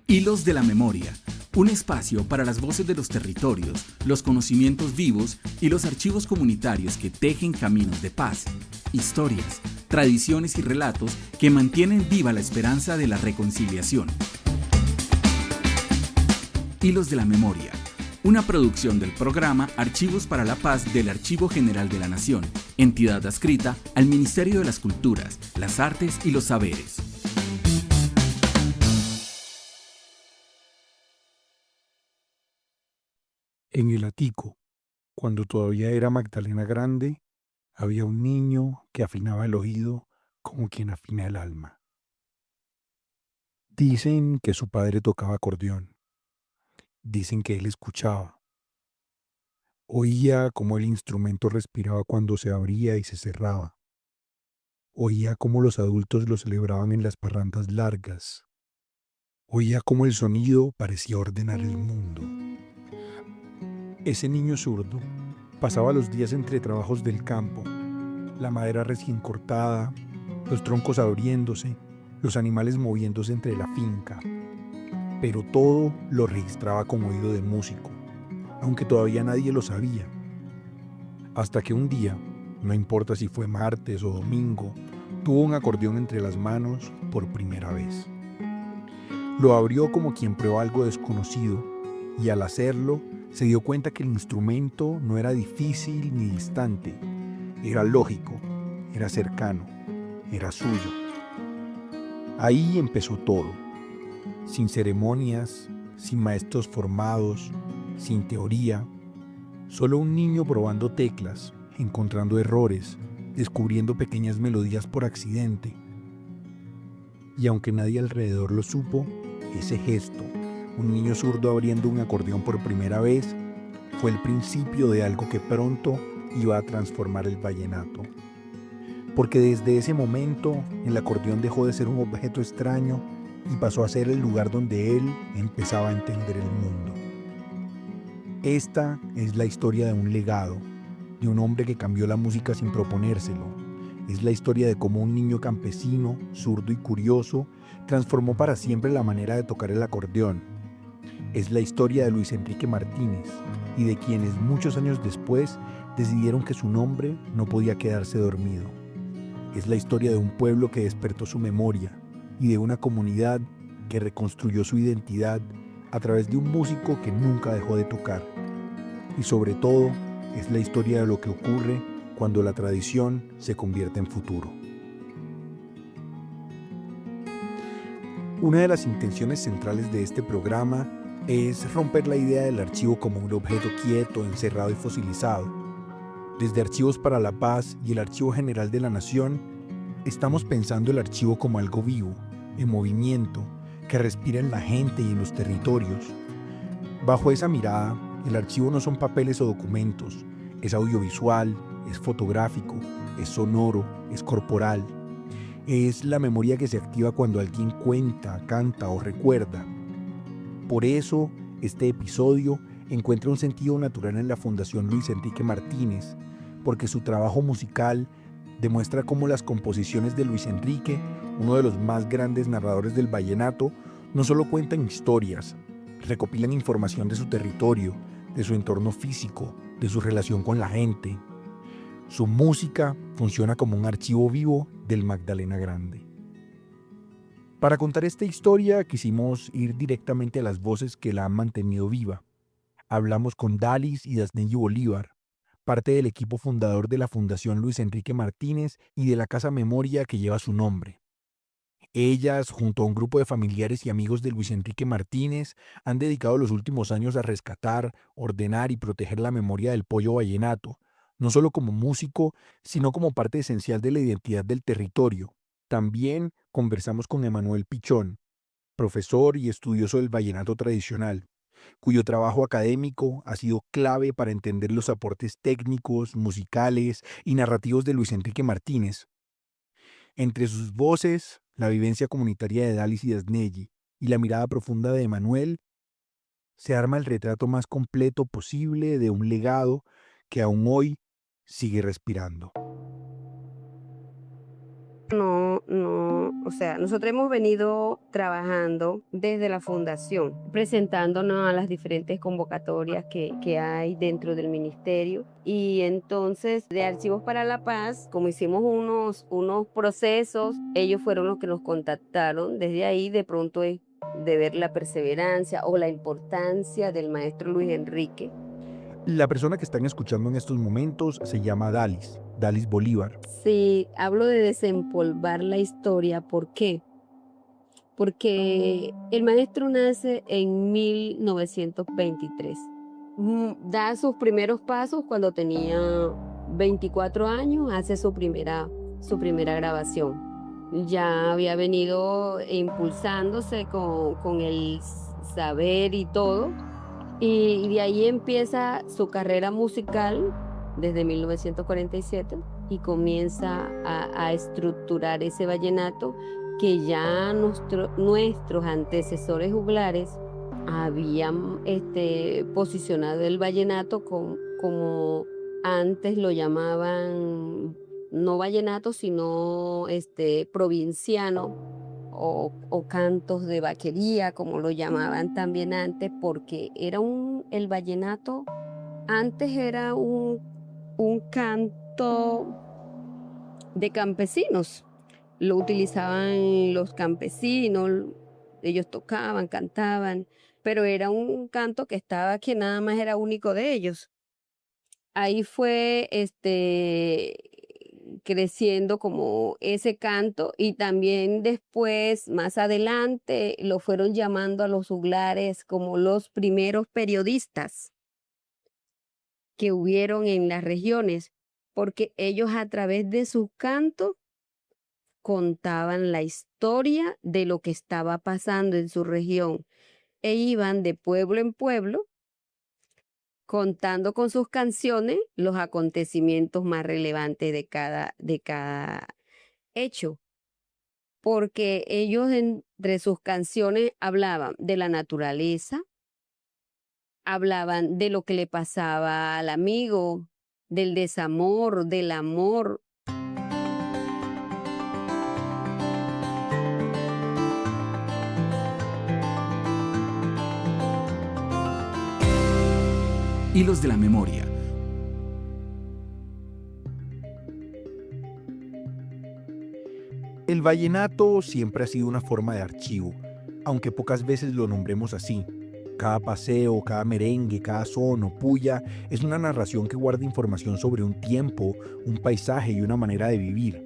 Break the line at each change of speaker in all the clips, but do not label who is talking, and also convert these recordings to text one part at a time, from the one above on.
Hilos de la Memoria, un espacio para las voces de los territorios, los conocimientos vivos y los archivos comunitarios que tejen caminos de paz, historias, tradiciones y relatos que mantienen viva la esperanza de la reconciliación. Hilos de la Memoria, una producción del programa Archivos para la Paz del Archivo General de la Nación, entidad adscrita al Ministerio de las Culturas, las Artes y los Saberes.
En el Atico, cuando todavía era Magdalena Grande, había un niño que afinaba el oído como quien afina el alma. Dicen que su padre tocaba acordeón. Dicen que él escuchaba. Oía cómo el instrumento respiraba cuando se abría y se cerraba. Oía cómo los adultos lo celebraban en las parrandas largas. Oía cómo el sonido parecía ordenar el mundo. Ese niño zurdo pasaba los días entre trabajos del campo, la madera recién cortada, los troncos abriéndose, los animales moviéndose entre la finca. Pero todo lo registraba con oído de músico, aunque todavía nadie lo sabía. Hasta que un día, no importa si fue martes o domingo, tuvo un acordeón entre las manos por primera vez. Lo abrió como quien prueba algo desconocido y al hacerlo se dio cuenta que el instrumento no era difícil ni distante, era lógico, era cercano, era suyo. Ahí empezó todo, sin ceremonias, sin maestros formados, sin teoría, solo un niño probando teclas, encontrando errores, descubriendo pequeñas melodías por accidente. Y aunque nadie alrededor lo supo, ese gesto, un niño zurdo abriendo un acordeón por primera vez, fue el principio de algo que pronto iba a transformar el vallenato. Porque desde ese momento el acordeón dejó de ser un objeto extraño y pasó a ser el lugar donde él empezaba a entender el mundo. Esta es la historia de un legado, de un hombre que cambió la música sin proponérselo. Es la historia de cómo un niño campesino, zurdo y curioso, transformó para siempre la manera de tocar el acordeón. Es la historia de Luis Enrique Martínez y de quienes muchos años después decidieron que su nombre no podía quedarse dormido. Es la historia de un pueblo que despertó su memoria y de una comunidad que reconstruyó su identidad a través de un músico que nunca dejó de tocar. Y sobre todo, es la historia de lo que ocurre cuando la tradición se convierte en futuro. Una de las intenciones centrales de este programa es romper la idea del archivo como un objeto quieto, encerrado y fosilizado. Desde Archivos para la Paz y el Archivo General de la Nación, estamos pensando el archivo como algo vivo, en movimiento, que respira en la gente y en los territorios. Bajo esa mirada, el archivo no son papeles o documentos, es audiovisual, es fotográfico, es sonoro, es corporal. Es la memoria que se activa cuando alguien cuenta, canta o recuerda. Por eso, este episodio encuentra un sentido natural en la Fundación Luis Enrique Martínez, porque su trabajo musical demuestra cómo las composiciones de Luis Enrique, uno de los más grandes narradores del vallenato, no solo cuentan historias, recopilan información de su territorio, de su entorno físico, de su relación con la gente. Su música funciona como un archivo vivo del Magdalena Grande. Para contar esta historia quisimos ir directamente a las voces que la han mantenido viva. Hablamos con Dalis y Dasneyi Bolívar, parte del equipo fundador de la Fundación Luis Enrique Martínez y de la Casa Memoria que lleva su nombre. Ellas, junto a un grupo de familiares y amigos de Luis Enrique Martínez, han dedicado los últimos años a rescatar, ordenar y proteger la memoria del pollo vallenato, no solo como músico, sino como parte esencial de la identidad del territorio. También conversamos con Emanuel Pichón, profesor y estudioso del vallenato tradicional, cuyo trabajo académico ha sido clave para entender los aportes técnicos, musicales y narrativos de Luis Enrique Martínez. Entre sus voces, la vivencia comunitaria de Dalis y Dasneyi y la mirada profunda de Emanuel, se arma el retrato más completo posible de un legado que aún hoy sigue respirando.
No, no, o sea, nosotros hemos venido trabajando desde la fundación, presentándonos a las diferentes convocatorias que hay dentro del ministerio. Y entonces, de Archivos para la Paz, como hicimos unos procesos, ellos fueron los que nos contactaron. Desde ahí, de pronto, es de ver la perseverancia o la importancia del maestro Luis Enrique.
La persona que están escuchando en estos momentos se llama Dalis Bolívar.
Si hablo de desempolvar la historia, ¿por qué? Porque el maestro nace en 1923. Da sus primeros pasos cuando tenía 24 años, hace su primera grabación. Ya había venido impulsándose con el saber y todo, y de ahí empieza su carrera musical desde 1947 y comienza a estructurar ese vallenato que ya nuestros antecesores juglares habían posicionado el vallenato como antes lo llamaban, no vallenato, sino provinciano o cantos de vaquería, como lo llamaban también antes, porque el vallenato antes era un canto de campesinos. Lo utilizaban los campesinos, ellos tocaban, cantaban, pero era un canto que nada más era único de ellos. Ahí fue creciendo como ese canto, y también después, más adelante, lo fueron llamando a los juglares como los primeros periodistas que hubieron en las regiones, porque ellos a través de su canto contaban la historia de lo que estaba pasando en su región e iban de pueblo en pueblo contando con sus canciones los acontecimientos más relevantes de cada hecho, porque ellos entre sus canciones hablaban de la naturaleza, hablaban de lo que le pasaba al amigo, del desamor, del amor.
Hilos de la memoria.
El vallenato siempre ha sido una forma de archivo, aunque pocas veces lo nombremos así. Cada paseo, cada merengue, cada son o puya es una narración que guarda información sobre un tiempo, un paisaje y una manera de vivir.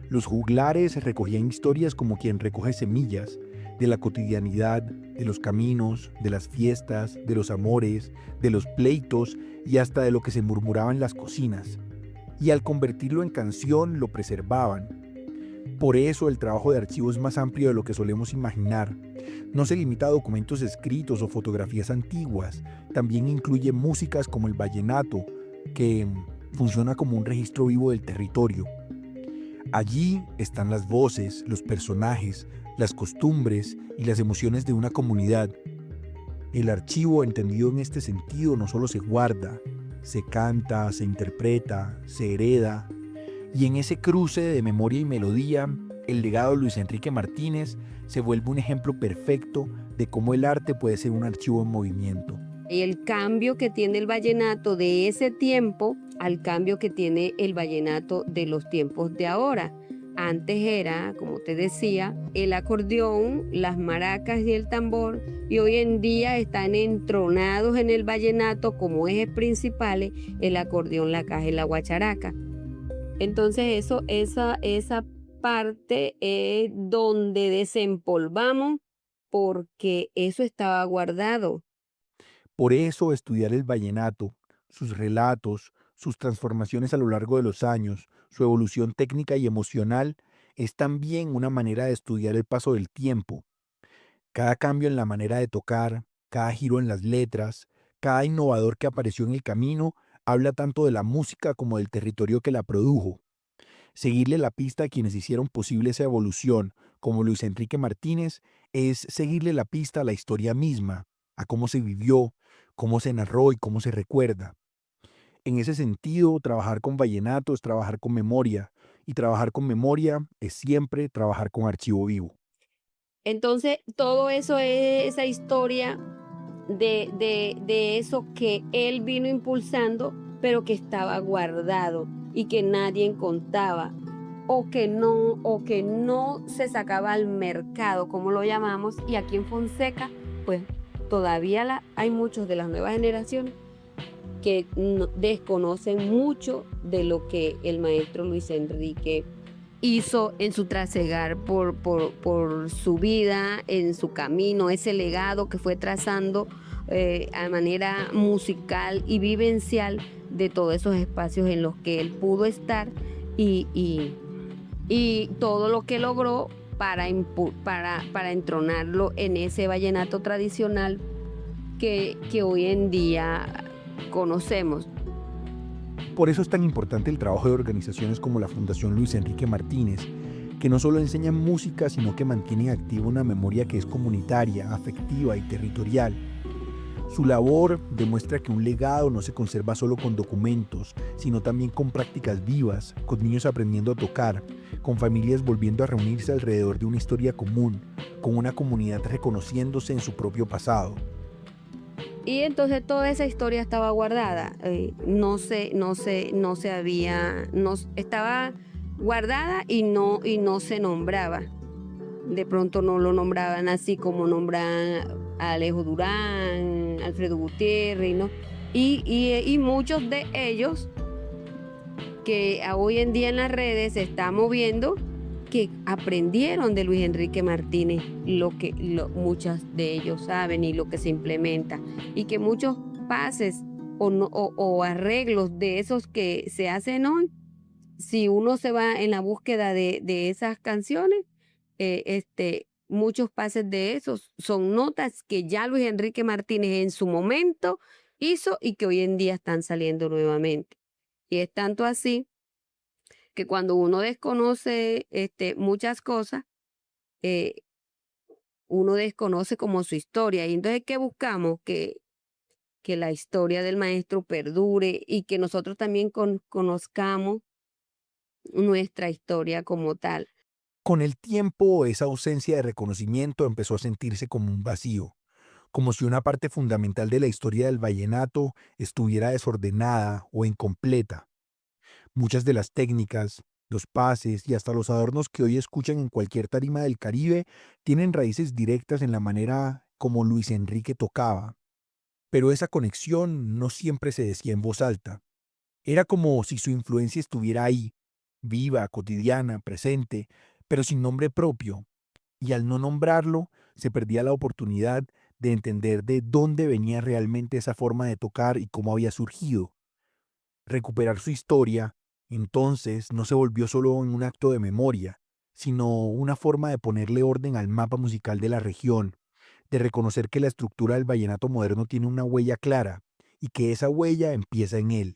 Los juglares recogían historias como quien recoge semillas, de la cotidianidad, de los caminos, de las fiestas, de los amores, de los pleitos y hasta de lo que se murmuraba en las cocinas. Y al convertirlo en canción lo preservaban. Por eso el trabajo de archivo es más amplio de lo que solemos imaginar. No se limita a documentos escritos o fotografías antiguas, también incluye músicas como el vallenato, que funciona como un registro vivo del territorio. Allí están las voces, los personajes, las costumbres y las emociones de una comunidad. El archivo, entendido en este sentido, no solo se guarda, se canta, se interpreta, se hereda. Y en ese cruce de memoria y melodía, el legado de Luis Enrique Martínez se vuelve un ejemplo perfecto de cómo el arte puede ser un archivo en movimiento.
Y el cambio que tiene el vallenato de ese tiempo al cambio que tiene el vallenato de los tiempos de ahora. Antes era, como te decía, el acordeón, las maracas y el tambor, y hoy en día están entronados en el vallenato como ejes principales el acordeón, la caja y la guacharaca. Entonces esa parte es donde desempolvamos, porque eso estaba guardado.
Por eso estudiar el vallenato, sus relatos, sus transformaciones a lo largo de los años, su evolución técnica y emocional, es también una manera de estudiar el paso del tiempo. Cada cambio en la manera de tocar, cada giro en las letras, cada innovador que apareció en el camino, habla tanto de la música como del territorio que la produjo. Seguirle la pista a quienes hicieron posible esa evolución, como Luis Enrique Martínez, es seguirle la pista a la historia misma, a cómo se vivió, cómo se narró y cómo se recuerda. En ese sentido, trabajar con vallenato es trabajar con memoria, y trabajar con memoria es siempre trabajar con archivo vivo.
Entonces, todo eso es esa historia de eso que él vino impulsando, pero que estaba guardado y que nadie contaba, o que no se sacaba al mercado, como lo llamamos, y aquí en Fonseca, pues todavía hay muchos de las nuevas generaciones que desconocen mucho de lo que el maestro Luis Enrique hizo en su trasegar por su vida, en su camino, ese legado que fue trazando a manera musical y vivencial de todos esos espacios en los que él pudo estar y, y, y todo lo que logró para entronarlo en ese vallenato tradicional que hoy en día conocemos.
Por eso es tan importante el trabajo de organizaciones como la Fundación Luis Enrique Martínez, que no solo enseñan música, sino que mantienen activa una memoria que es comunitaria, afectiva y territorial. Su labor demuestra que un legado no se conserva solo con documentos, sino también con prácticas vivas, con niños aprendiendo a tocar, con familias volviendo a reunirse alrededor de una historia común, con una comunidad reconociéndose en su propio pasado.
Y entonces toda esa historia estaba guardada, estaba guardada y no se nombraba. De pronto no lo nombraban así como nombran a Alejo Durán, Alfredo Gutiérrez, ¿no? Y muchos de ellos que hoy en día en las redes se están moviendo, que aprendieron de Luis Enrique Martínez muchas de ellos saben y lo que se implementa, y que muchos pases o arreglos de esos que se hacen hoy, si uno se va en la búsqueda de esas canciones, muchos pases de esos son notas que ya Luis Enrique Martínez en su momento hizo y que hoy en día están saliendo nuevamente. Y es tanto así que cuando uno desconoce muchas cosas, uno desconoce como su historia. Y entonces, ¿qué buscamos? Que la historia del maestro perdure y que nosotros también conozcamos nuestra historia como tal.
Con el tiempo, esa ausencia de reconocimiento empezó a sentirse como un vacío, como si una parte fundamental de la historia del vallenato estuviera desordenada o incompleta. Muchas de las técnicas, los pases y hasta los adornos que hoy escuchan en cualquier tarima del Caribe tienen raíces directas en la manera como Luis Enrique tocaba. Pero esa conexión no siempre se decía en voz alta. Era como si su influencia estuviera ahí, viva, cotidiana, presente, pero sin nombre propio. Y al no nombrarlo, se perdía la oportunidad de entender de dónde venía realmente esa forma de tocar y cómo había surgido. Recuperar su historia, entonces, no se volvió solo en un acto de memoria, sino una forma de ponerle orden al mapa musical de la región, de reconocer que la estructura del vallenato moderno tiene una huella clara y que esa huella empieza en él.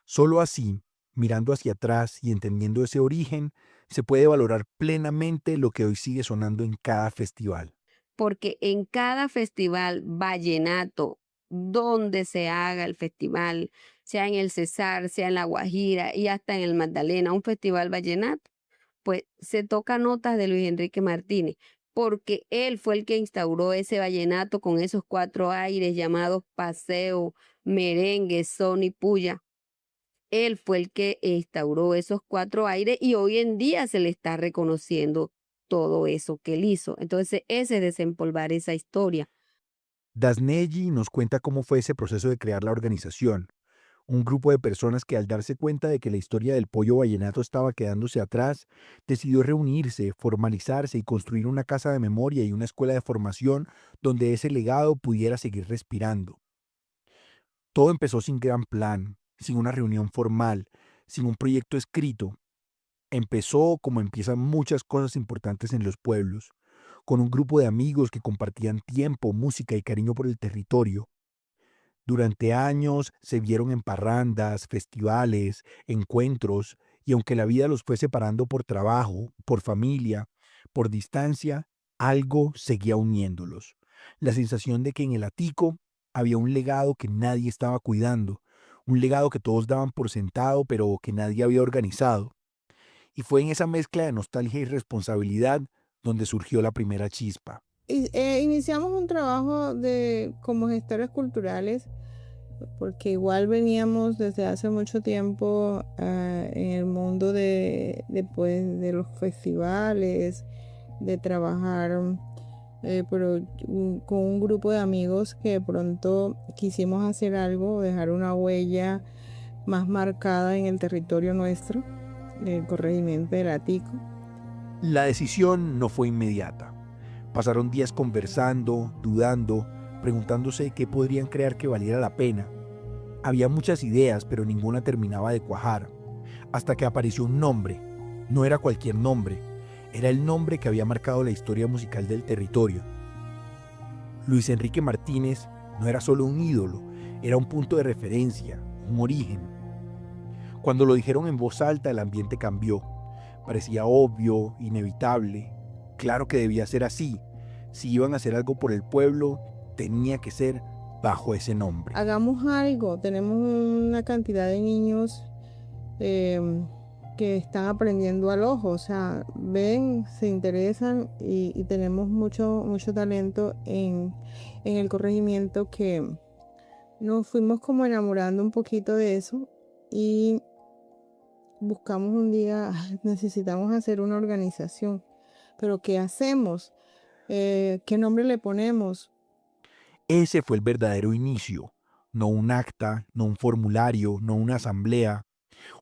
Solo así, mirando hacia atrás y entendiendo ese origen, se puede valorar plenamente lo que hoy sigue sonando en cada festival.
Porque en cada festival vallenato, donde se haga el festival, sea en el Cesar, sea en La Guajira y hasta en el Magdalena, un festival vallenato, pues se toca notas de Luis Enrique Martínez, porque él fue el que instauró ese vallenato con esos 4 aires llamados paseo, merengue, son y puya. Él fue el que instauró esos 4 aires y hoy en día se le está reconociendo todo eso que él hizo. Entonces, ese es desempolvar esa historia.
Dasnelli nos cuenta cómo fue ese proceso de crear la organización. Un grupo de personas que al darse cuenta de que la historia del pollo vallenato estaba quedándose atrás, decidió reunirse, formalizarse y construir una casa de memoria y una escuela de formación donde ese legado pudiera seguir respirando. Todo empezó sin gran plan, sin una reunión formal, sin un proyecto escrito. Empezó como empiezan muchas cosas importantes en los pueblos, con un grupo de amigos que compartían tiempo, música y cariño por el territorio. Durante años se vieron en parrandas, festivales, encuentros, y aunque la vida los fue separando por trabajo, por familia, por distancia, algo seguía uniéndolos. La sensación de que en el Atico había un legado que nadie estaba cuidando, un legado que todos daban por sentado, pero que nadie había organizado. Y fue en esa mezcla de nostalgia y responsabilidad donde surgió la primera chispa.
Iniciamos un trabajo como gestores culturales, porque igual veníamos desde hace mucho tiempo en el mundo pues, de los festivales, de trabajar con un grupo de amigos que de pronto quisimos hacer algo, dejar una huella más marcada en el territorio nuestro, el corregimiento del Atico.
La decisión no fue inmediata. Pasaron días conversando, dudando, preguntándose qué podrían crear que valiera la pena. Había muchas ideas, pero ninguna terminaba de cuajar, hasta que apareció un nombre. No era cualquier nombre, era el nombre que había marcado la historia musical del territorio. Luis Enrique Martínez no era solo un ídolo, era un punto de referencia, un origen. Cuando lo dijeron en voz alta, el ambiente cambió. Parecía obvio, inevitable. Claro que debía ser así. Si iban a hacer algo por el pueblo, tenía que ser bajo ese nombre.
Hagamos algo. Tenemos una cantidad de niños que están aprendiendo al ojo. O sea, ven, se interesan y tenemos mucho talento en el corregimiento, que nos fuimos como enamorando un poquito de eso y buscamos un día, necesitamos hacer una organización. Pero ¿qué hacemos? ¿Qué nombre le ponemos?
Ese fue el verdadero inicio. No un acta, no un formulario, no una asamblea.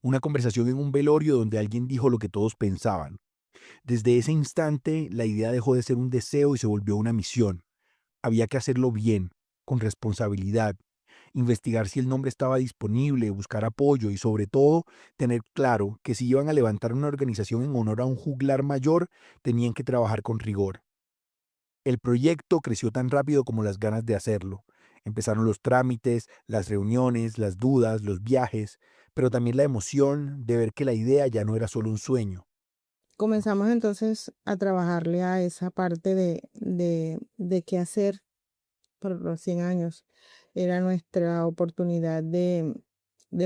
Una conversación en un velorio donde alguien dijo lo que todos pensaban. Desde ese instante, la idea dejó de ser un deseo y se volvió una misión. Había que hacerlo bien, con responsabilidad, investigar si el nombre estaba disponible, buscar apoyo y sobre todo tener claro que si iban a levantar una organización en honor a un juglar mayor, tenían que trabajar con rigor. El proyecto creció tan rápido como las ganas de hacerlo. Empezaron los trámites, las reuniones, las dudas, los viajes, pero también la emoción de ver que la idea ya no era solo un sueño.
Comenzamos entonces a trabajarle a esa parte de qué hacer por los 100 años. Era nuestra oportunidad de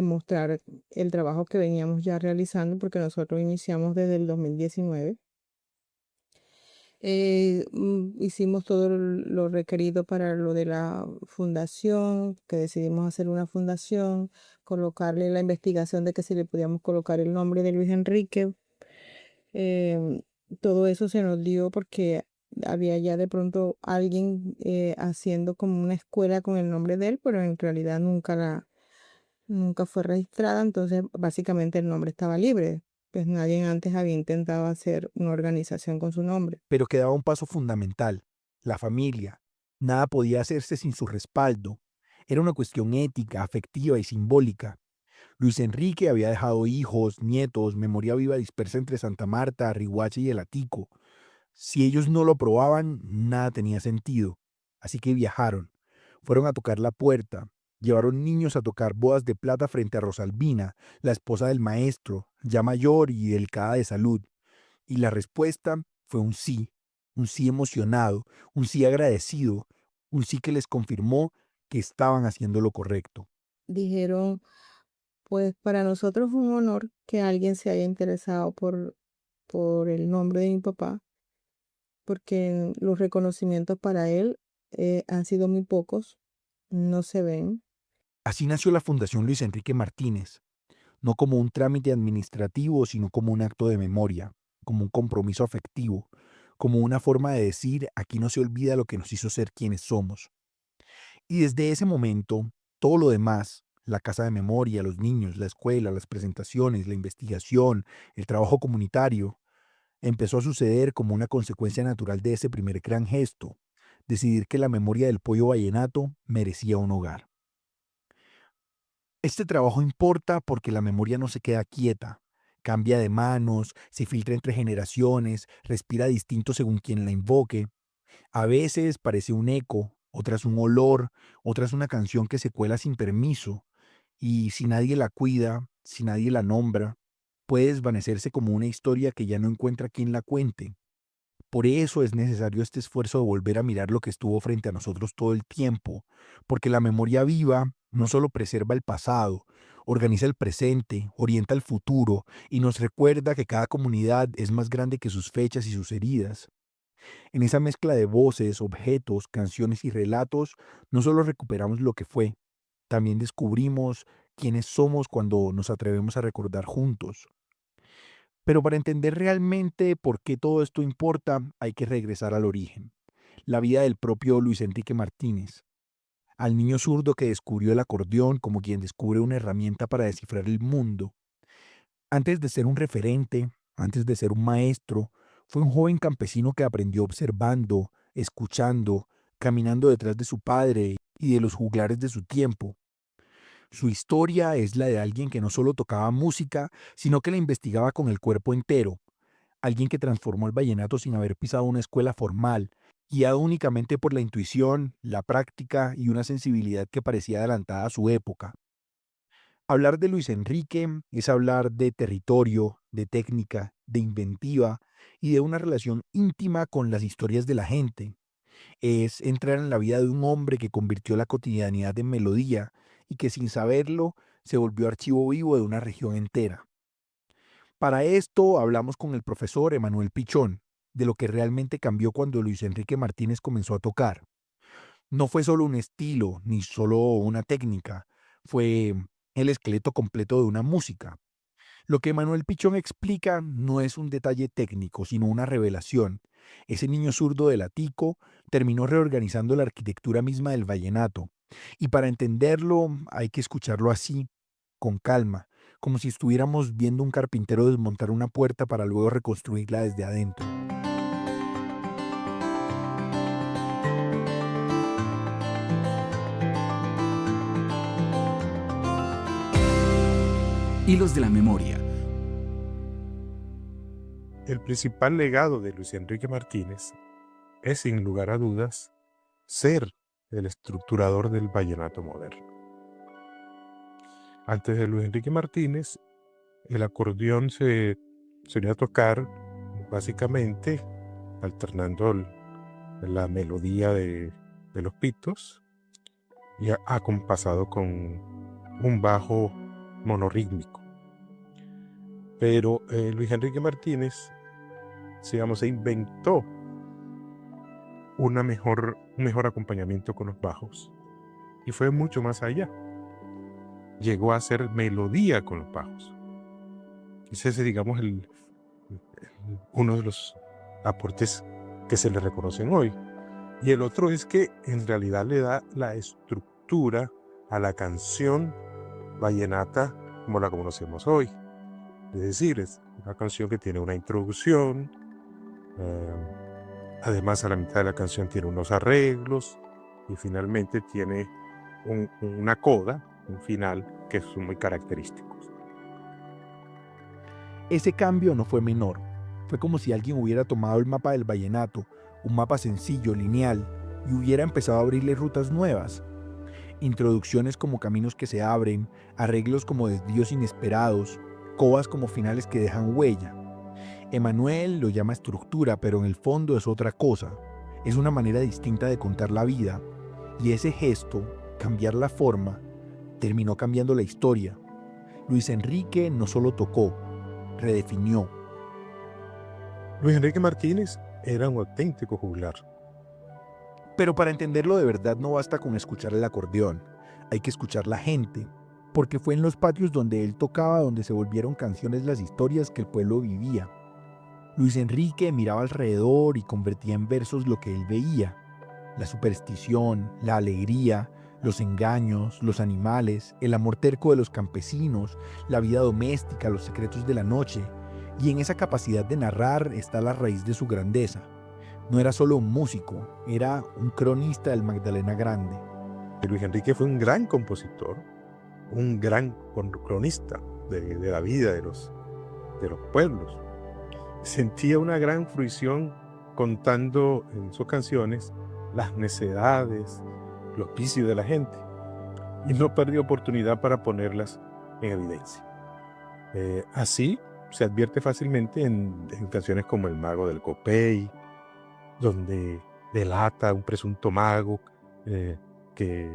mostrar el trabajo que veníamos ya realizando, porque nosotros iniciamos desde el 2019. Hicimos todo lo requerido para lo de la fundación, que decidimos hacer una fundación, colocarle la investigación de que si le podíamos colocar el nombre de Luis Enrique. Todo eso se nos dio porque había ya de pronto alguien haciendo como una escuela con el nombre de él, pero en realidad nunca fue registrada, entonces básicamente el nombre estaba libre. Pues nadie antes había intentado hacer una organización con su nombre.
Pero quedaba un paso fundamental, la familia. Nada podía hacerse sin su respaldo. Era una cuestión ética, afectiva y simbólica. Luis Enrique había dejado hijos, nietos, memoria viva dispersa entre Santa Marta, Riguache y el Atico. Si ellos no lo probaban, nada tenía sentido. Así que viajaron. Fueron a tocar la puerta. Llevaron niños a tocar bodas de plata frente a Rosalvina, la esposa del maestro, ya mayor y delicada de salud. Y la respuesta fue un sí emocionado, un sí agradecido, un sí que les confirmó que estaban haciendo lo correcto.
Dijeron, pues para nosotros fue un honor que alguien se haya interesado por el nombre de mi papá, porque los reconocimientos para él han sido muy pocos, no se ven.
Así nació la Fundación Luis Enrique Martínez, no como un trámite administrativo, sino como un acto de memoria, como un compromiso afectivo, como una forma de decir, aquí no se olvida lo que nos hizo ser quienes somos. Y desde ese momento, todo lo demás, la casa de memoria, los niños, la escuela, las presentaciones, la investigación, el trabajo comunitario, empezó a suceder como una consecuencia natural de ese primer gran gesto, decidir que la memoria del pollo vallenato merecía un hogar. Este trabajo importa porque la memoria no se queda quieta, cambia de manos, se filtra entre generaciones, respira distinto según quien la invoque. A veces parece un eco, otras un olor, otras una canción que se cuela sin permiso, y si nadie la cuida, si nadie la nombra, puede desvanecerse como una historia que ya no encuentra quien la cuente. Por eso es necesario este esfuerzo de volver a mirar lo que estuvo frente a nosotros todo el tiempo, porque la memoria viva No solo preserva el pasado, organiza el presente, orienta el futuro y nos recuerda que cada comunidad es más grande que sus fechas y sus heridas. En esa mezcla de voces, objetos, canciones y relatos, no solo recuperamos lo que fue, también descubrimos quiénes somos cuando nos atrevemos a recordar juntos. Pero para entender realmente por qué todo esto importa, hay que regresar al origen, la vida del propio Luis Enrique Martínez, al niño zurdo que descubrió el acordeón como quien descubre una herramienta para descifrar el mundo. Antes de ser un referente, antes de ser un maestro, fue un joven campesino que aprendió observando, escuchando, caminando detrás de su padre y de los juglares de su tiempo. Su historia es la de alguien que no solo tocaba música, sino que la investigaba con el cuerpo entero, alguien que transformó el vallenato sin haber pisado una escuela formal, guiado únicamente por la intuición, la práctica y una sensibilidad que parecía adelantada a su época. Hablar de Luis Enrique es hablar de territorio, de técnica, de inventiva y de una relación íntima con las historias de la gente. Es entrar en la vida de un hombre que convirtió la cotidianidad en melodía y que sin saberlo se volvió archivo vivo de una región entera. Para esto hablamos con el profesor Emanuel Pichón, de lo que realmente cambió cuando Luis Enrique Martínez comenzó a tocar. No fue solo un estilo, ni solo una técnica, fue el esqueleto completo de una música. Lo que Manuel Pichón explica no es un detalle técnico, sino una revelación. Ese niño zurdo del Atico terminó reorganizando la arquitectura misma del vallenato. Y para entenderlo hay que escucharlo así, con calma, como si estuviéramos viendo un carpintero desmontar una puerta para luego reconstruirla desde adentro.
Hilos de la memoria.
El principal legado de Luis Enrique Martínez es, sin lugar a dudas, ser el estructurador del vallenato moderno. Antes de Luis Enrique Martínez, el acordeón se solía tocar básicamente alternando la melodía de los pitos y acompasado con un bajo monorrítmico. Pero Luis Enrique Martínez, se inventó un mejor acompañamiento con los bajos y fue mucho más allá. Llegó a hacer melodía con los bajos. Ese es, digamos, uno de los aportes que se le reconocen hoy. Y el otro es que en realidad le da la estructura a la canción vallenata como la conocemos hoy. Es decir, es una canción que tiene una introducción, además a la mitad de la canción tiene unos arreglos y finalmente tiene una coda, un final, que son muy característicos.
Ese cambio no fue menor. Fue como si alguien hubiera tomado el mapa del vallenato, un mapa sencillo, lineal, y hubiera empezado a abrirle rutas nuevas. Introducciones como caminos que se abren, arreglos como desvíos inesperados, codas como finales que dejan huella. Emanuel lo llama estructura, pero en el fondo es otra cosa. Es una manera distinta de contar la vida. Y ese gesto, cambiar la forma, terminó cambiando la historia. Luis Enrique no solo tocó, redefinió.
Luis Enrique Martínez era un auténtico juglar.
Pero para entenderlo de verdad no basta con escuchar el acordeón. Hay que escuchar la gente, porque fue en los patios donde él tocaba donde se volvieron canciones las historias que el pueblo vivía. Luis Enrique miraba alrededor y convertía en versos lo que él veía. La superstición, la alegría, los engaños, los animales, el amor terco de los campesinos, la vida doméstica, los secretos de la noche. Y en esa capacidad de narrar está la raíz de su grandeza. No era solo un músico, era un cronista del Magdalena Grande.
Luis Enrique fue un gran compositor, un gran cronista de la vida de los pueblos. Sentía una gran fruición contando en sus canciones las necedades, los vicios de la gente, y no perdió oportunidad para ponerlas en evidencia. Así se advierte fácilmente en canciones como El Mago del Copey, donde delata un presunto mago que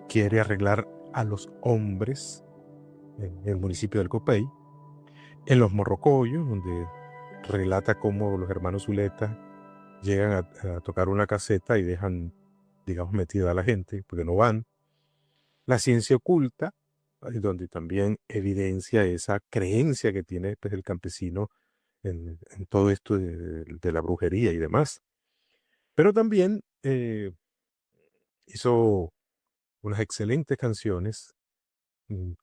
quiere arreglar a los hombres en el municipio del Copey, en Los Morrocoyos, donde relata cómo los hermanos Zuleta llegan a tocar una caseta y dejan, digamos, metida a la gente, porque no van. La ciencia oculta, donde también evidencia esa creencia que tiene pues, el campesino en todo esto de la brujería y demás. Pero también hizo unas excelentes canciones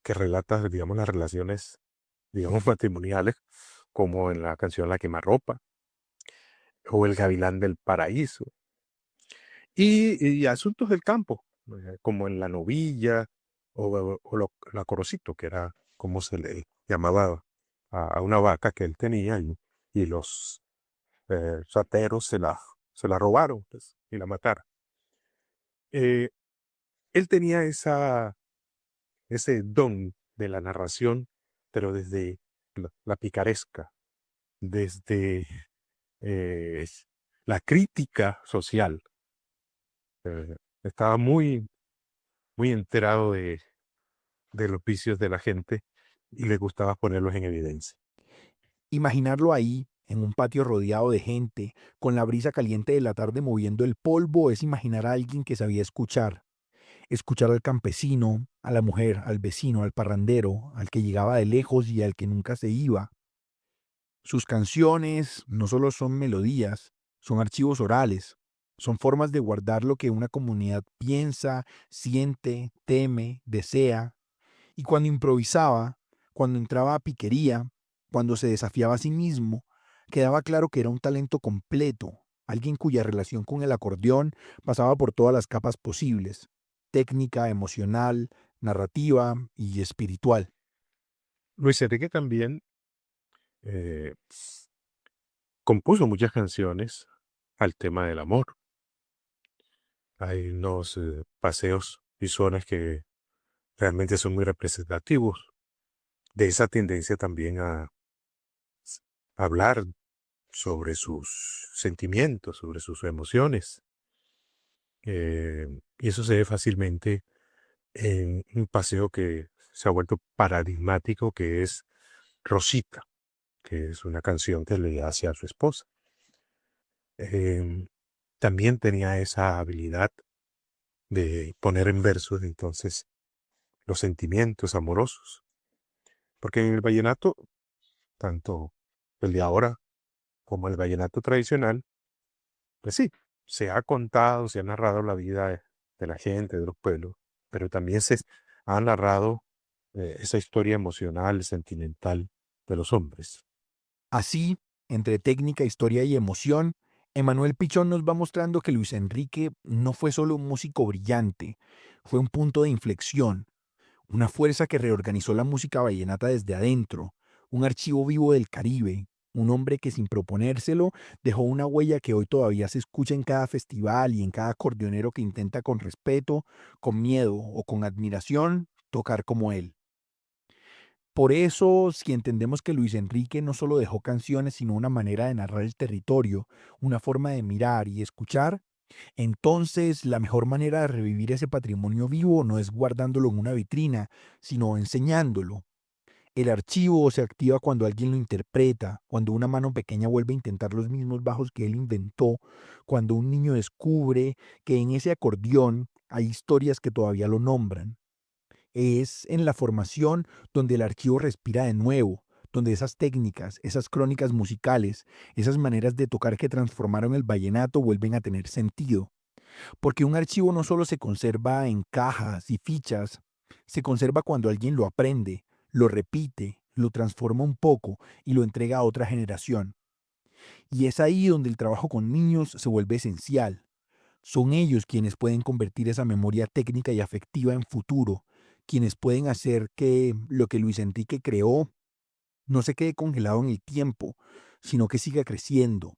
que relatan, digamos, las relaciones, digamos, matrimoniales, como en la canción La Quemarropa o El Gavilán del Paraíso. Y asuntos del campo, como en La Novilla la Corocito, que era como se le llamaba a una vaca que él tenía y los rateros se la robaron pues, y la mataron. Él tenía ese don de la narración, pero desde la picaresca, desde eh, la crítica social. Estaba muy, muy enterado de los vicios de la gente y le gustaba ponerlos en evidencia.
Imaginarlo ahí, en un patio rodeado de gente, con la brisa caliente de la tarde moviendo el polvo, es imaginar a alguien que sabía escuchar. Escuchar al campesino, a la mujer, al vecino, al parrandero, al que llegaba de lejos y al que nunca se iba. Sus canciones no solo son melodías, son archivos orales, son formas de guardar lo que una comunidad piensa, siente, teme, desea. Y cuando improvisaba, cuando entraba a piquería, cuando se desafiaba a sí mismo, quedaba claro que era un talento completo, alguien cuya relación con el acordeón pasaba por todas las capas posibles, técnica, emocional, narrativa y espiritual.
Luis Enrique también eh, compuso muchas canciones al tema del amor. Hay unos paseos y zonas que realmente son muy representativos de esa tendencia también a hablar sobre sus sentimientos, sobre sus emociones. Y eso se ve fácilmente en un paseo que se ha vuelto paradigmático, que es Rosita, que es una canción que le hace a su esposa. También tenía esa habilidad de poner en versos entonces los sentimientos amorosos. Porque en el vallenato, tanto el de ahora como el vallenato tradicional, pues sí, se ha contado, se ha narrado la vida de la gente, de los pueblos, pero también se ha narrado esa historia emocional, sentimental de los hombres.
Así, entre técnica, historia y emoción, Emanuel Pichón nos va mostrando que Luis Enrique no fue solo un músico brillante, fue un punto de inflexión, una fuerza que reorganizó la música vallenata desde adentro, un archivo vivo del Caribe, un hombre que sin proponérselo dejó una huella que hoy todavía se escucha en cada festival y en cada acordeonero que intenta con respeto, con miedo o con admiración tocar como él. Por eso, si entendemos que Luis Enrique no solo dejó canciones, sino una manera de narrar el territorio, una forma de mirar y escuchar, entonces la mejor manera de revivir ese patrimonio vivo no es guardándolo en una vitrina, sino enseñándolo. El archivo se activa cuando alguien lo interpreta, cuando una mano pequeña vuelve a intentar los mismos bajos que él inventó, cuando un niño descubre que en ese acordeón hay historias que todavía lo nombran. Es en la formación donde el archivo respira de nuevo, donde esas técnicas, esas crónicas musicales, esas maneras de tocar que transformaron el vallenato vuelven a tener sentido. Porque un archivo no solo se conserva en cajas y fichas, se conserva cuando alguien lo aprende, lo repite, lo transforma un poco y lo entrega a otra generación. Y es ahí donde el trabajo con niños se vuelve esencial. Son ellos quienes pueden convertir esa memoria técnica y afectiva en futuro, quienes pueden hacer que lo que Luis Enrique creó no se quede congelado en el tiempo, sino que siga creciendo,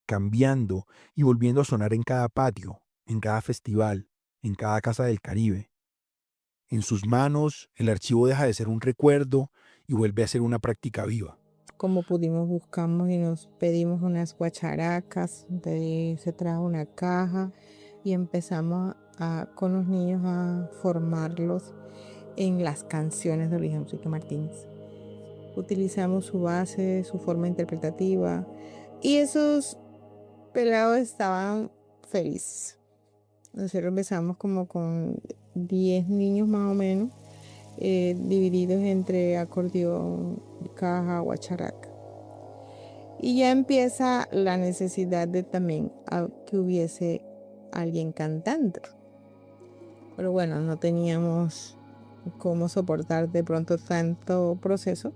cambiando y volviendo a sonar en cada patio, en cada festival, en cada casa del Caribe. En sus manos, el archivo deja de ser un recuerdo y vuelve a ser una práctica viva.
Como pudimos, buscamos y nos pedimos unas guacharacas, se trajo una caja, y empezamos con los niños a formarlos en las canciones de Luis Enrique Martínez. Utilizamos su base, su forma interpretativa, y esos pelados estaban felices. Nosotros empezamos como con 10 niños más o menos, divididos entre acordeón, caja, guacharaca. Y ya empieza la necesidad de también que hubiese alguien cantando. Pero bueno, no teníamos cómo soportar de pronto tanto proceso.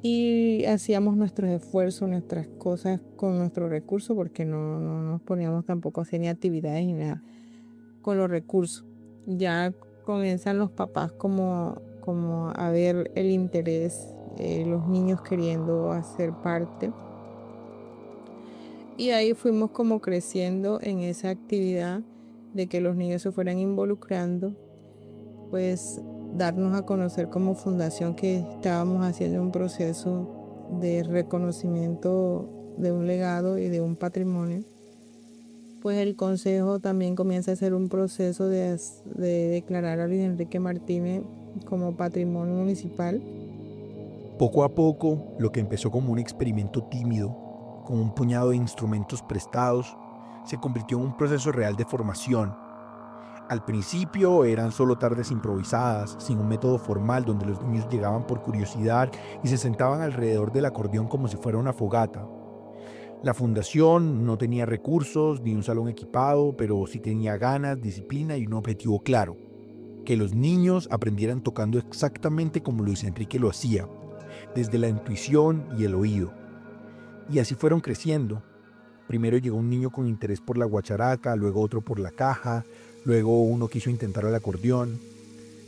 Y hacíamos nuestros esfuerzos, nuestras cosas con nuestros recursos, porque no nos poníamos tampoco a hacer ni actividades ni nada con los recursos. Ya comienzan los papás como a ver el interés, los niños queriendo hacer parte. Y ahí fuimos como creciendo en esa actividad de que los niños se fueran involucrando, pues darnos a conocer como fundación que estábamos haciendo un proceso de reconocimiento de un legado y de un patrimonio. Pues el consejo también comienza a hacer un proceso de declarar a Luis Enrique Martínez como patrimonio municipal.
Poco a poco, lo que empezó como un experimento tímido, con un puñado de instrumentos prestados, se convirtió en un proceso real de formación. Al principio eran solo tardes improvisadas, sin un método formal, donde los niños llegaban por curiosidad y se sentaban alrededor del acordeón como si fuera una fogata. La fundación no tenía recursos ni un salón equipado, pero sí tenía ganas, disciplina y un objetivo claro: que los niños aprendieran tocando exactamente como Luis Enrique lo hacía, desde la intuición y el oído. Y así fueron creciendo. Primero llegó un niño con interés por la guacharaca, luego otro por la caja, luego uno quiso intentar el acordeón.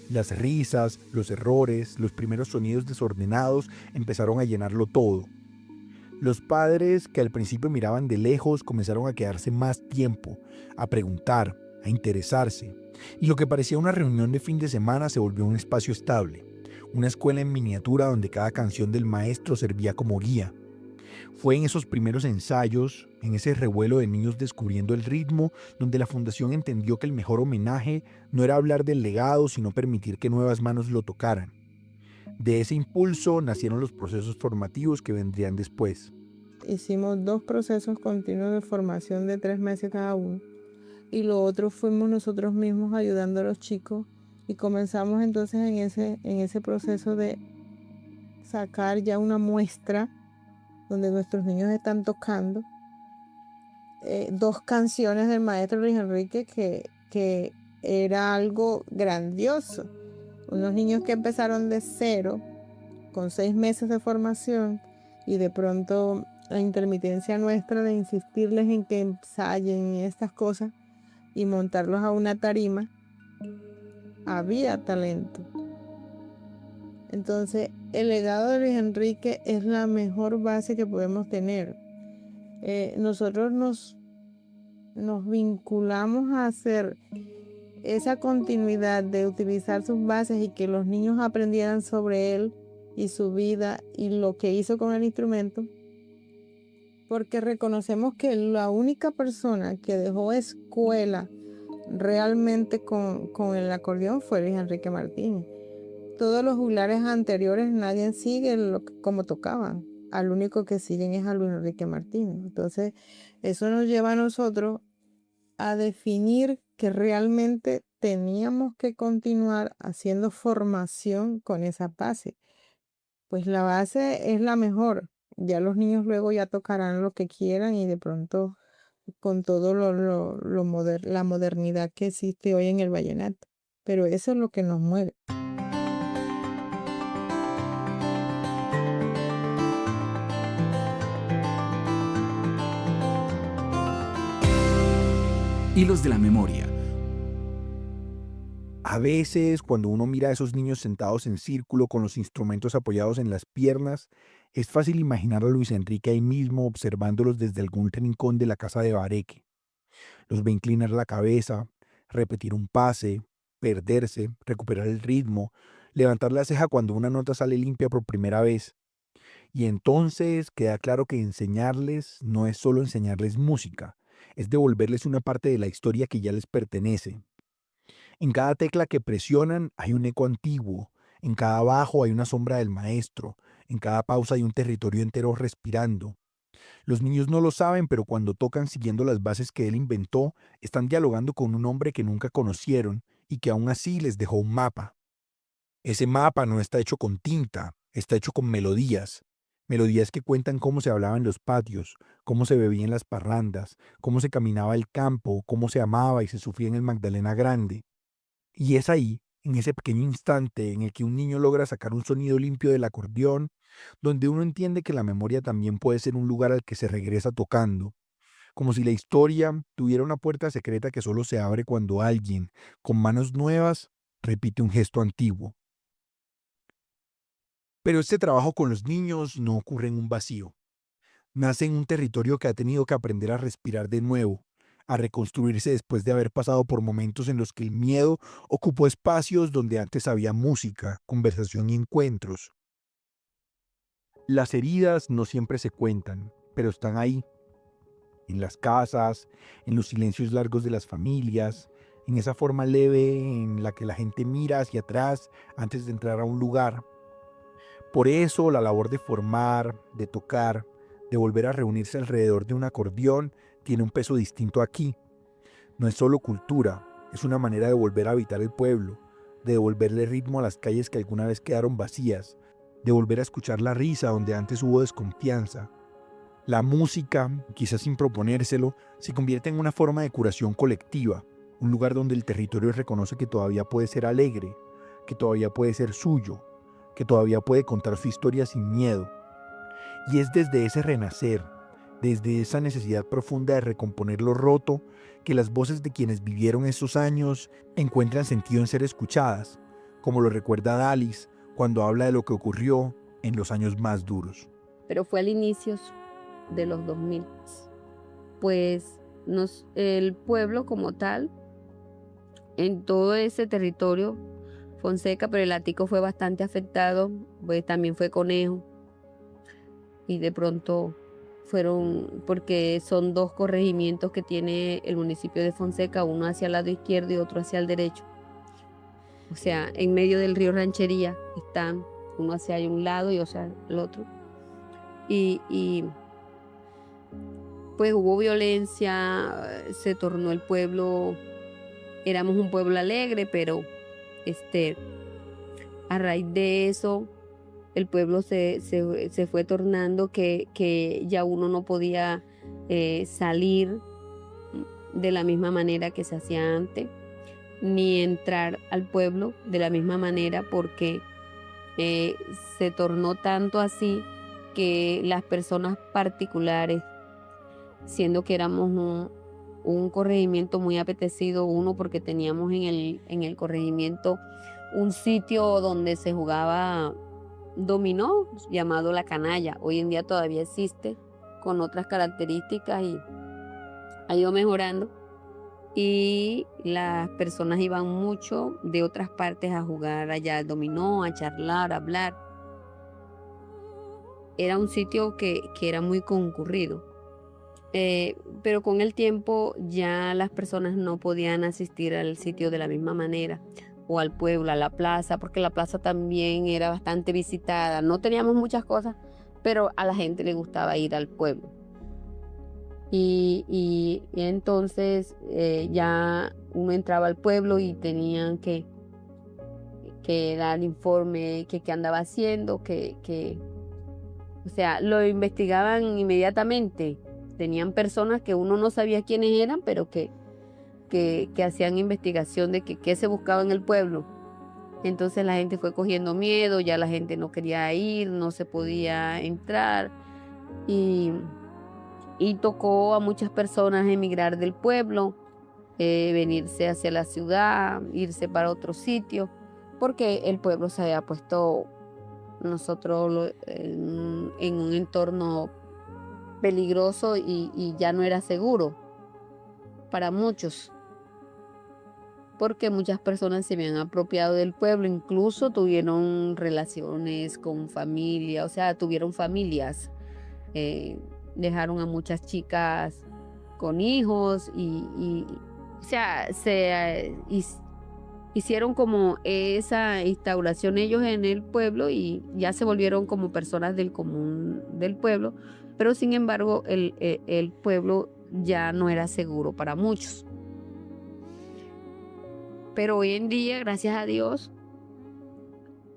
Las risas, los errores, los primeros sonidos desordenados empezaron a llenarlo todo. Los padres, que al principio miraban de lejos, comenzaron a quedarse más tiempo, a preguntar, a interesarse. Y lo que parecía una reunión de fin de semana se volvió un espacio estable, una escuela en miniatura donde cada canción del maestro servía como guía. Fue en esos primeros ensayos, en ese revuelo de niños descubriendo el ritmo, donde la fundación entendió que el mejor homenaje no era hablar del legado, sino permitir que nuevas manos lo tocaran. De ese impulso nacieron los procesos formativos que vendrían después.
Hicimos 2 procesos continuos de formación de 3 meses cada uno. Y lo otro fuimos nosotros mismos ayudando a los chicos. Y comenzamos entonces en ese proceso de sacar ya una muestra donde nuestros niños están tocando 2 canciones del maestro Luis Enrique que era algo grandioso. Unos niños que empezaron de cero, con 6 meses de formación, y de pronto la intermitencia nuestra de insistirles en que ensayen estas cosas y montarlos a una tarima, había talento. Entonces, el legado de Luis Enrique es la mejor base que podemos tener. Nosotros nos vinculamos a hacer esa continuidad de utilizar sus bases y que los niños aprendieran sobre él y su vida y lo que hizo con el instrumento, porque reconocemos que la única persona que dejó escuela realmente con el acordeón fue Luis Enrique Martínez. Todos los juglares anteriores nadie sigue como tocaban. Al único que siguen es a Luis Enrique Martínez. Entonces, eso nos lleva a nosotros a definir que realmente teníamos que continuar haciendo formación con esa base. Pues la base es la mejor. Ya los niños luego ya tocarán lo que quieran y de pronto con todo la modernidad que existe hoy en el vallenato. Pero eso es lo que nos mueve.
Hilos de la memoria.
A veces, cuando uno mira a esos niños sentados en círculo con los instrumentos apoyados en las piernas, es fácil imaginar a Luis Enrique ahí mismo observándolos desde algún rincón de la casa de Bareque. Los ve inclinar la cabeza, repetir un pase, perderse, recuperar el ritmo, levantar la ceja cuando una nota sale limpia por primera vez. Y entonces queda claro que enseñarles no es solo enseñarles música, es devolverles una parte de la historia que ya les pertenece. En cada tecla que presionan hay un eco antiguo, en cada bajo hay una sombra del maestro, en cada pausa hay un territorio entero respirando. Los niños no lo saben, pero cuando tocan siguiendo las bases que él inventó, están dialogando con un hombre que nunca conocieron y que aún así les dejó un mapa. Ese mapa no está hecho con tinta, está hecho con melodías. Melodías que cuentan cómo se hablaba en los patios, cómo se bebía en las parrandas, cómo se caminaba el campo, cómo se amaba y se sufría en el Magdalena Grande. Y es ahí, en ese pequeño instante en el que un niño logra sacar un sonido limpio del acordeón, donde uno entiende que la memoria también puede ser un lugar al que se regresa tocando, como si la historia tuviera una puerta secreta que solo se abre cuando alguien, con manos nuevas, repite un gesto antiguo. Pero este trabajo con los niños no ocurre en un vacío. Nace en un territorio que ha tenido que aprender a respirar de nuevo, a reconstruirse después de haber pasado por momentos en los que el miedo ocupó espacios donde antes había música, conversación y encuentros. Las heridas no siempre se cuentan, pero están ahí, en las casas, en los silencios largos de las familias, en esa forma leve en la que la gente mira hacia atrás antes de entrar a un lugar. Por eso la labor de formar, de tocar, de volver a reunirse alrededor de un acordeón tiene un peso distinto aquí. No es solo cultura, es una manera de volver a habitar el pueblo, de devolverle ritmo a las calles que alguna vez quedaron vacías, de volver a escuchar la risa donde antes hubo desconfianza. La música, quizás sin proponérselo, se convierte en una forma de curación colectiva, un lugar donde el territorio reconoce que todavía puede ser alegre, que todavía puede ser suyo, que todavía puede contar su historia sin miedo. Y es desde ese renacer, desde esa necesidad profunda de recomponer lo roto, que las voces de quienes vivieron esos años encuentran sentido en ser escuchadas, como lo recuerda Dalis cuando habla de lo que ocurrió en los años más duros.
Pero fue al inicio de los 2000. Pues el pueblo como tal, en todo ese territorio, Fonseca, pero el Atico fue bastante afectado, pues también fue Conejo. Y de pronto fueron, porque son dos corregimientos que tiene el municipio de Fonseca, uno hacia el lado izquierdo y otro hacia el derecho. O sea, en medio del río Ranchería están, uno hacia un lado y hacia el otro. Y pues hubo violencia, se tornó el pueblo, éramos un pueblo alegre, pero a raíz de eso el pueblo se fue tornando que ya uno no podía salir de la misma manera que se hacía antes, ni entrar al pueblo de la misma manera, porque se tornó tanto así que las personas particulares, siendo que éramos un corregimiento muy apetecido, uno porque teníamos en el corregimiento un sitio donde se jugaba dominó llamado La Canalla. Hoy en día todavía existe con otras características y ha ido mejorando, y las personas iban mucho de otras partes a jugar allá al dominó, a charlar, a hablar. Era un sitio que era muy concurrido. Pero con el tiempo ya las personas no podían asistir al sitio de la misma manera, o al pueblo, a la plaza, porque la plaza también era bastante visitada. No teníamos muchas cosas, pero a la gente le gustaba ir al pueblo. Y entonces ya uno entraba al pueblo y tenían que dar informe, qué andaba haciendo, o sea, lo investigaban inmediatamente. Tenían personas que uno no sabía quiénes eran, pero que hacían investigación de qué se buscaba en el pueblo. Entonces la gente fue cogiendo miedo, ya la gente no quería ir, no se podía entrar, y tocó a muchas personas emigrar del pueblo, venirse hacia la ciudad, irse para otro sitio, porque el pueblo se había puesto en un entorno peligroso y ya no era seguro para muchos, porque muchas personas se habían apropiado del pueblo, incluso tuvieron relaciones con familia, o sea, tuvieron familias, dejaron a muchas chicas con hijos o sea, hicieron como esa instauración ellos en el pueblo y ya se volvieron como personas del común del pueblo, pero sin embargo el pueblo ya no era seguro para muchos. Pero hoy en día, gracias a Dios,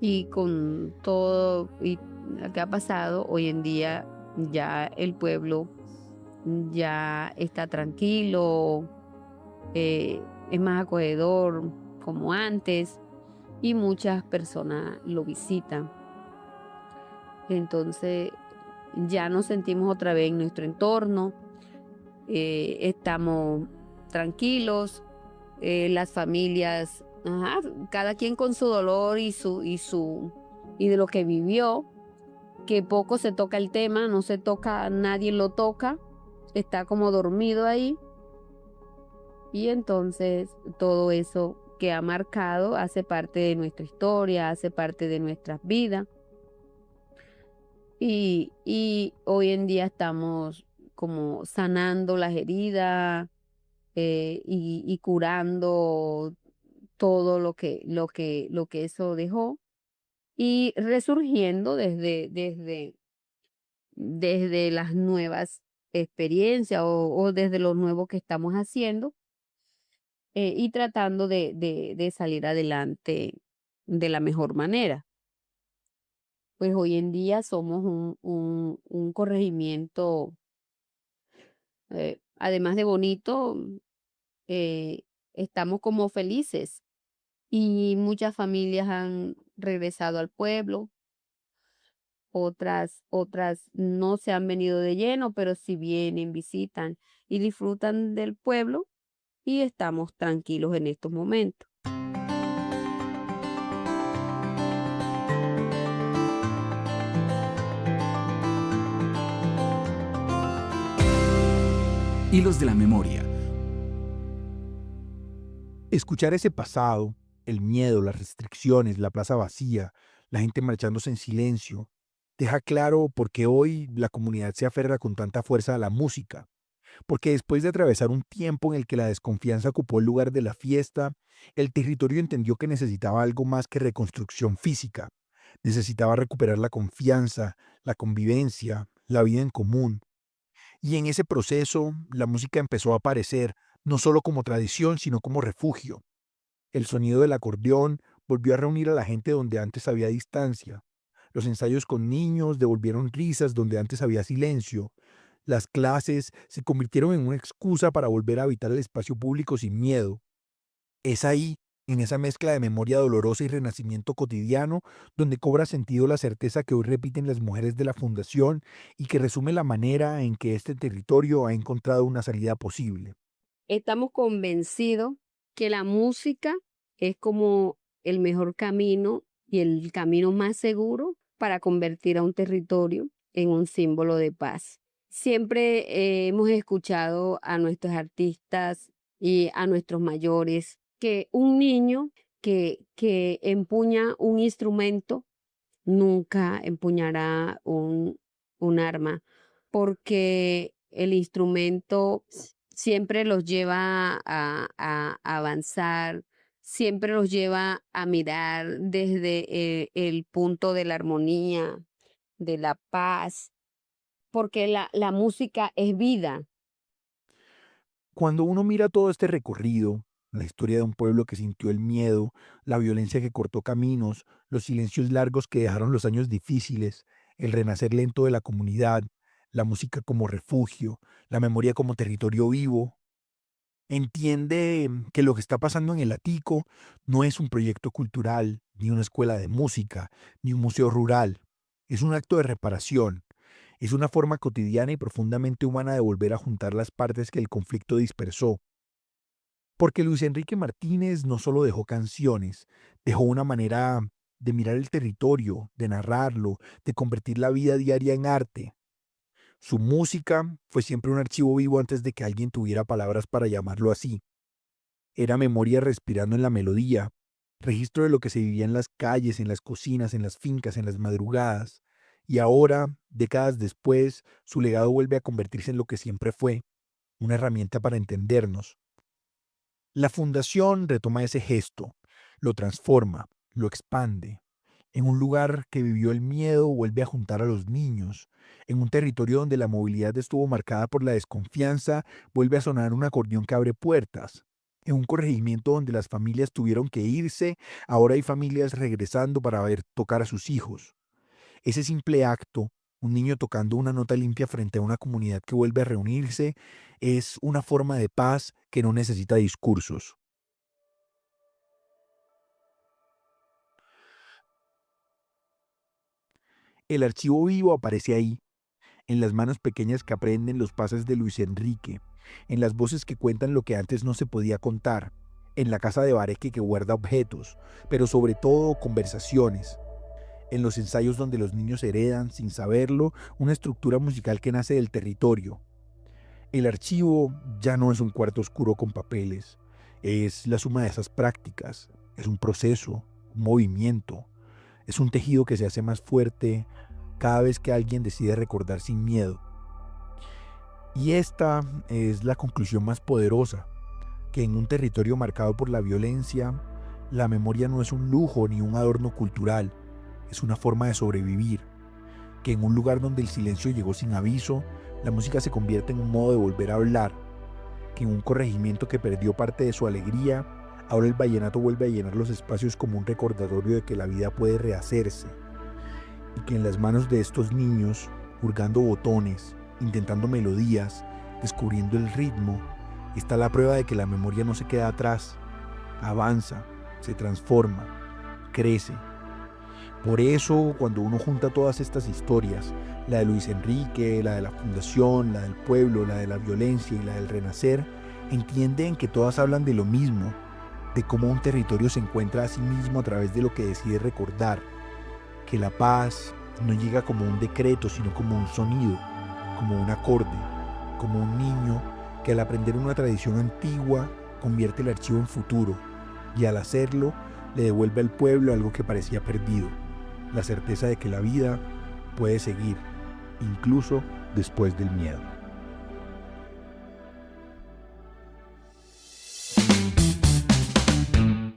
y con todo y lo que ha pasado, hoy en día ya el pueblo ya está tranquilo, es más acogedor como antes y muchas personas lo visitan. Entonces ya nos sentimos otra vez en nuestro entorno, estamos tranquilos, las familias, cada quien con su dolor y de lo que vivió, que poco se toca el tema, no se toca, nadie lo toca, está como dormido ahí. Y entonces todo eso que ha marcado hace parte de nuestra historia, hace parte de nuestras vidas. Y hoy en día estamos como sanando las heridas, y curando todo lo que eso dejó y resurgiendo desde las nuevas experiencias o desde lo nuevo que estamos haciendo, y tratando de salir adelante de la mejor manera. Pues hoy en día somos un corregimiento, además de bonito, eh, estamos como felices y muchas familias han regresado al pueblo, otras no se han venido de lleno, pero sí vienen, visitan y disfrutan del pueblo y estamos tranquilos en estos momentos.
Hilos de la memoria.
Escuchar ese pasado, el miedo, las restricciones, la plaza vacía, la gente marchándose en silencio, deja claro por qué hoy la comunidad se aferra con tanta fuerza a la música. Porque después de atravesar un tiempo en el que la desconfianza ocupó el lugar de la fiesta, el territorio entendió que necesitaba algo más que reconstrucción física. Necesitaba recuperar la confianza, la convivencia, la vida en común. Y en ese proceso, la música empezó a aparecer, no solo como tradición, sino como refugio. El sonido del acordeón volvió a reunir a la gente donde antes había distancia. Los ensayos con niños devolvieron risas donde antes había silencio. Las clases se convirtieron en una excusa para volver a habitar el espacio público sin miedo. Es ahí, en esa mezcla de memoria dolorosa y renacimiento cotidiano, donde cobra sentido la certeza que hoy repiten las mujeres de la Fundación y que resume la manera en que este territorio ha encontrado una salida posible.
Estamos convencidos que la música es como el mejor camino y el camino más seguro para convertir a un territorio en un símbolo de paz. Siempre hemos escuchado a nuestros artistas y a nuestros mayores que un niño que empuña un instrumento nunca empuñará un arma, porque el instrumento siempre los lleva a avanzar, siempre los lleva a mirar desde el punto de la armonía, de la paz, porque la música es vida.
Cuando uno mira todo este recorrido, la historia de un pueblo que sintió el miedo, la violencia que cortó caminos, los silencios largos que dejaron los años difíciles, el renacer lento de la comunidad, la música como refugio, la memoria como territorio vivo, entiende que lo que está pasando en el Atico no es un proyecto cultural, ni una escuela de música, ni un museo rural. Es un acto de reparación. Es una forma cotidiana y profundamente humana de volver a juntar las partes que el conflicto dispersó. Porque Luis Enrique Martínez no solo dejó canciones, dejó una manera de mirar el territorio, de narrarlo, de convertir la vida diaria en arte. Su música fue siempre un archivo vivo antes de que alguien tuviera palabras para llamarlo así. Era memoria respirando en la melodía, registro de lo que se vivía en las calles, en las cocinas, en las fincas, en las madrugadas. Y ahora, décadas después, su legado vuelve a convertirse en lo que siempre fue, una herramienta para entendernos. La fundación retoma ese gesto, lo transforma, lo expande. En un lugar que vivió el miedo vuelve a juntar a los niños. En un territorio donde la movilidad estuvo marcada por la desconfianza, vuelve a sonar un acordeón que abre puertas. En un corregimiento donde las familias tuvieron que irse, ahora hay familias regresando para ver tocar a sus hijos. Ese simple acto, un niño tocando una nota limpia frente a una comunidad que vuelve a reunirse, es una forma de paz que no necesita discursos. El archivo vivo aparece ahí, en las manos pequeñas que aprenden los pases de Luis Enrique, en las voces que cuentan lo que antes no se podía contar, en la casa de Bareque que guarda objetos, pero sobre todo conversaciones, en los ensayos donde los niños heredan, sin saberlo, una estructura musical que nace del territorio. El archivo ya no es un cuarto oscuro con papeles, es la suma de esas prácticas, es un proceso, un movimiento, es un tejido que se hace más fuerte cada vez que alguien decide recordar sin miedo. Y esta es la conclusión más poderosa, que en un territorio marcado por la violencia, la memoria no es un lujo ni un adorno cultural, es una forma de sobrevivir, que en un lugar donde el silencio llegó sin aviso, la música se convierte en un modo de volver a hablar, que en un corregimiento que perdió parte de su alegría, ahora el vallenato vuelve a llenar los espacios como un recordatorio de que la vida puede rehacerse, y que en las manos de estos niños, hurgando botones, intentando melodías, descubriendo el ritmo, está la prueba de que la memoria no se queda atrás, avanza, se transforma, crece. Por eso, cuando uno junta todas estas historias, la de Luis Enrique, la de la fundación, la del pueblo, la de la violencia y la del renacer, entienden que todas hablan de lo mismo, de cómo un territorio se encuentra a sí mismo a través de lo que decide recordar, que la paz no llega como un decreto, sino como un sonido, como un acorde, como un niño que al aprender una tradición antigua convierte el archivo en futuro y al hacerlo le devuelve al pueblo algo que parecía perdido, la certeza de que la vida puede seguir, incluso después del miedo.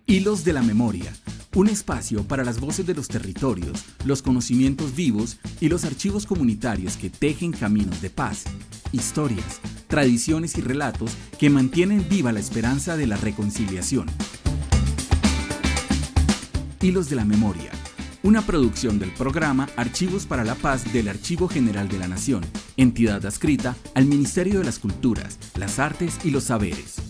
Hilos de la Memoria, un espacio para las voces de los territorios, los conocimientos vivos y los archivos comunitarios que tejen caminos de paz, historias, tradiciones y relatos que mantienen viva la esperanza de la reconciliación. Hilos de la Memoria, una producción del programa Archivos para la Paz del Archivo General de la Nación, entidad adscrita al Ministerio de las Culturas, las Artes y los Saberes.